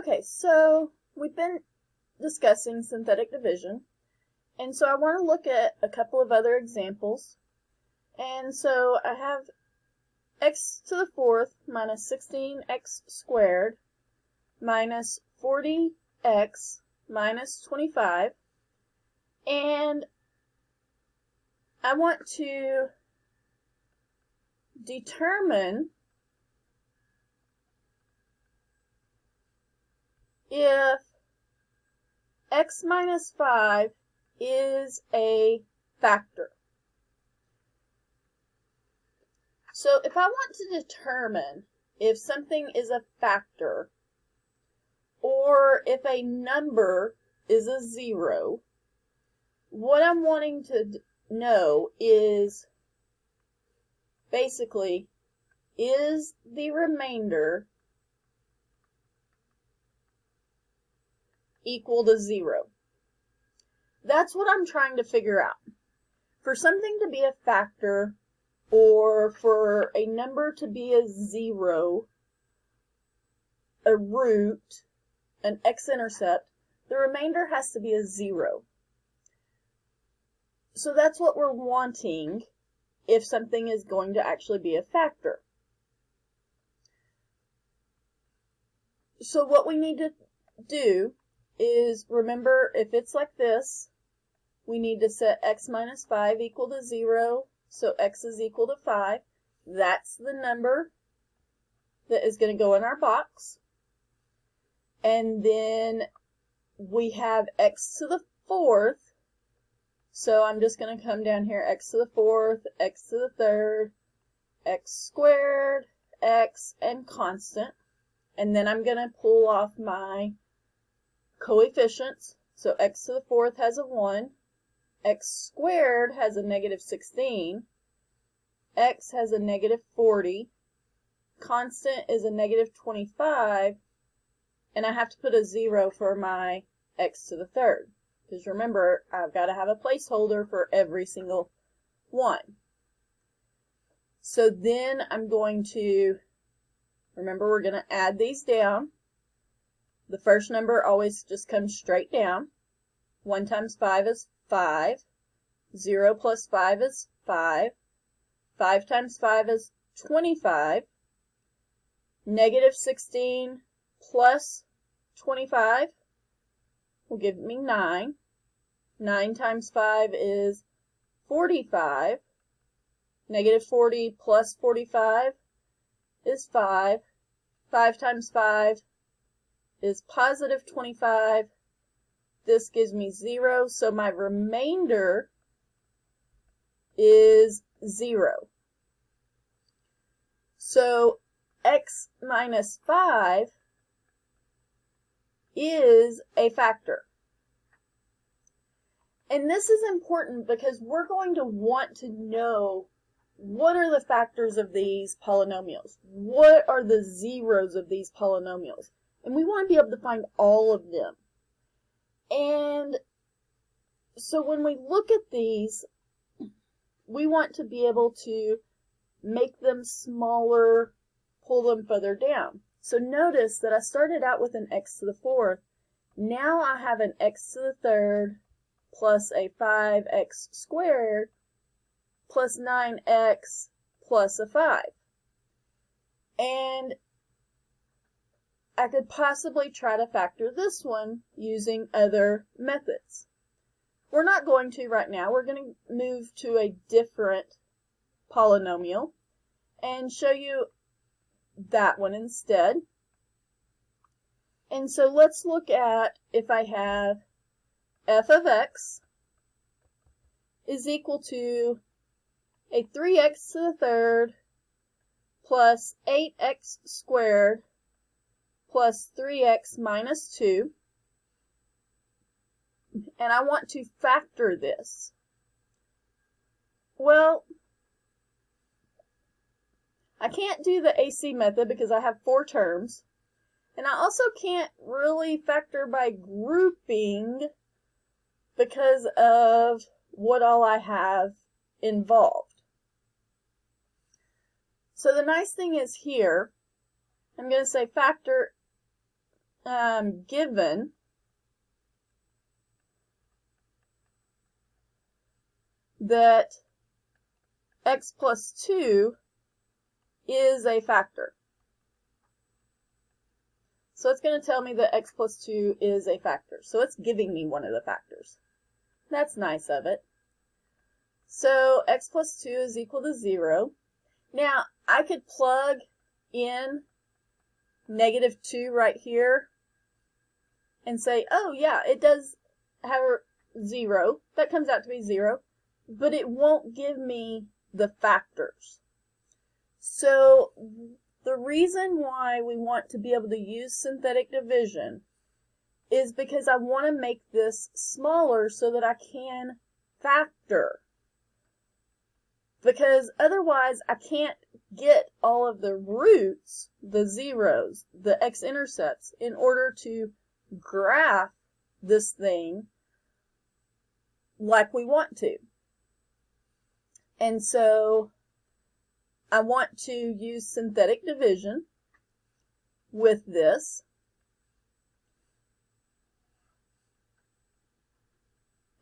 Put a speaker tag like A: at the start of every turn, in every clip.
A: Okay, so we've been discussing synthetic division, and so I want to look at a couple of other examples. And so I have x to the fourth minus 16x squared minus 40x minus 25, and I want to determine if x minus 5 is a factor. So if I want to determine if something is a factor or if a number is a zero, what I'm wanting to know is basically, is the remainder equal to 0? That's what I'm trying to figure out. For something to be a factor or for a number to be a 0, a root, an x-intercept, the remainder has to be a 0. So that's what we're wanting if something is going to actually be a factor. So what we need to do is remember, if it's like this, we need to set x minus 5 equal to 0, so x is equal to 5. That's the number that is going to go in our box. And then we have x to the fourth, so I'm just going to come down here, x to the fourth, x to the third, x squared, x, and constant. And then I'm going to pull off my coefficients. So x to the fourth has a 1, x squared has a negative 16, x has a negative 40, constant is a negative 25, and I have to put a 0 for my x to the third. Because remember, I've got to have a placeholder for every single one. So then I'm going to, remember, we're going to add these down. The first number always just comes straight down. 1 times 5 is 5. 0 plus 5 is 5. 5 times 5 is 25. Negative 16 plus 25 will give me 9. 9 times 5 is 45. Negative 40 plus 45 is 5. 5 times 5 is positive 25. This gives me 0, so my remainder is 0. So x minus 5 is a factor. And this is important because we're going to want to know, what are the factors of these polynomials? What are the zeros of these polynomials? And we want to be able to find all of them. And so when we look at these, we want to be able to make them smaller, pull them further down. So notice that I started out with an x to the fourth. Now I have an x to the third plus a 5x squared plus 9x plus a 5. And I could possibly try to factor this one using other methods. We're not going to right now. We're going to move to a different polynomial and show you that one instead. And so let's look at if I have f of x is equal to a 3x to the third plus 8x squared plus 3x minus 2. And I want to factor this. Well, I can't do the AC method because I have 4 terms. And I also can't really factor by grouping because of what all I have involved. So the nice thing is here, I'm going to say factor given that x plus 2 is a factor. So it's going to tell me that x plus 2 is a factor. So it's giving me one of the factors. That's nice of it. So x plus 2 is equal to 0. Now, I could plug in negative 2 right here and say, oh yeah, it does have 0. That comes out to be 0. But it won't give me the factors. So the reason why we want to be able to use synthetic division is because I want to make this smaller so that I can factor. Because otherwise I can't get all of the roots, the zeros, the x-intercepts, in order to graph this thing like we want to. And so I want to use synthetic division with this.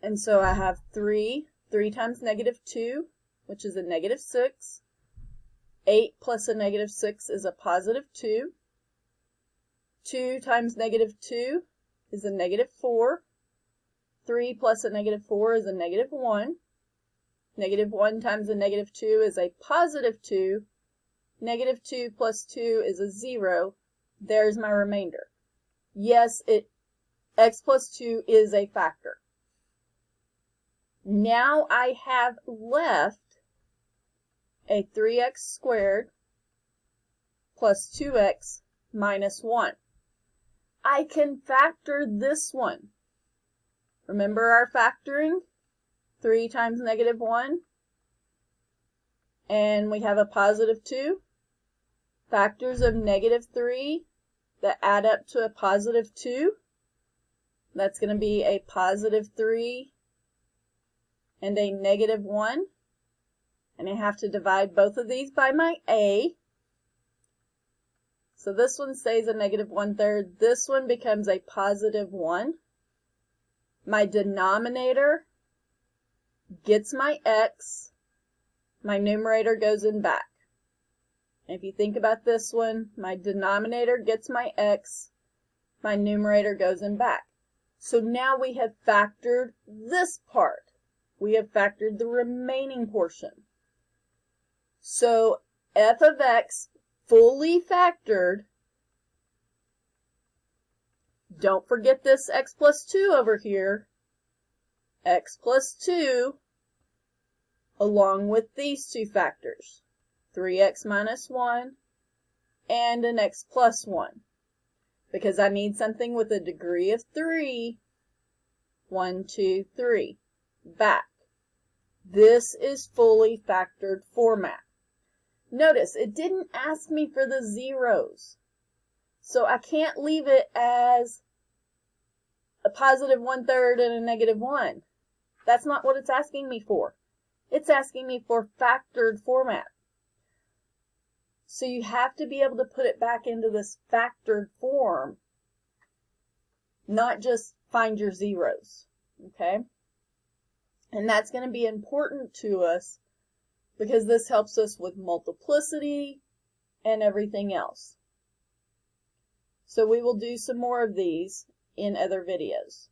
A: And so I have 3 times negative 2, which is a negative 6. 8 plus a negative 6 is a positive 2. 2 times negative 2 is a negative 4. 3 plus a negative 4 is a negative 1. Negative 1 times a negative 2 is a positive 2. Negative 2 plus 2 is a 0. There's my remainder. Yes, x plus 2 is a factor. Now I have left a 3x squared plus 2x minus 1. I can factor this one. Remember our factoring? 3 times negative 1, and we have a positive 2. Factors of negative 3 that add up to a positive 2. That's going to be a positive 3 and a negative 1. And I have to divide both of these by my a. So this one stays a negative 1/3. This one becomes a positive 1. My denominator gets my x, my numerator goes in back. And if you think about this one, my denominator gets my x, my numerator goes in back. So now we have factored this part. We have factored the remaining portion. So f of x fully factored. Don't forget this x plus 2 over here. X plus 2 along with these two factors, 3x minus 1 and an x plus 1. Because I need something with a degree of 3, 1, 2, 3, back. This is fully factored format. Notice it didn't ask me for the zeros. So I can't leave it as a positive 1/3 and a negative 1. That's not what it's asking me for. It's asking me for factored format. So you have to be able to put it back into this factored form, not just find your zeros, okay? And that's going to be important to us because this helps us with multiplicity and everything else. So we will do some more of these in other videos.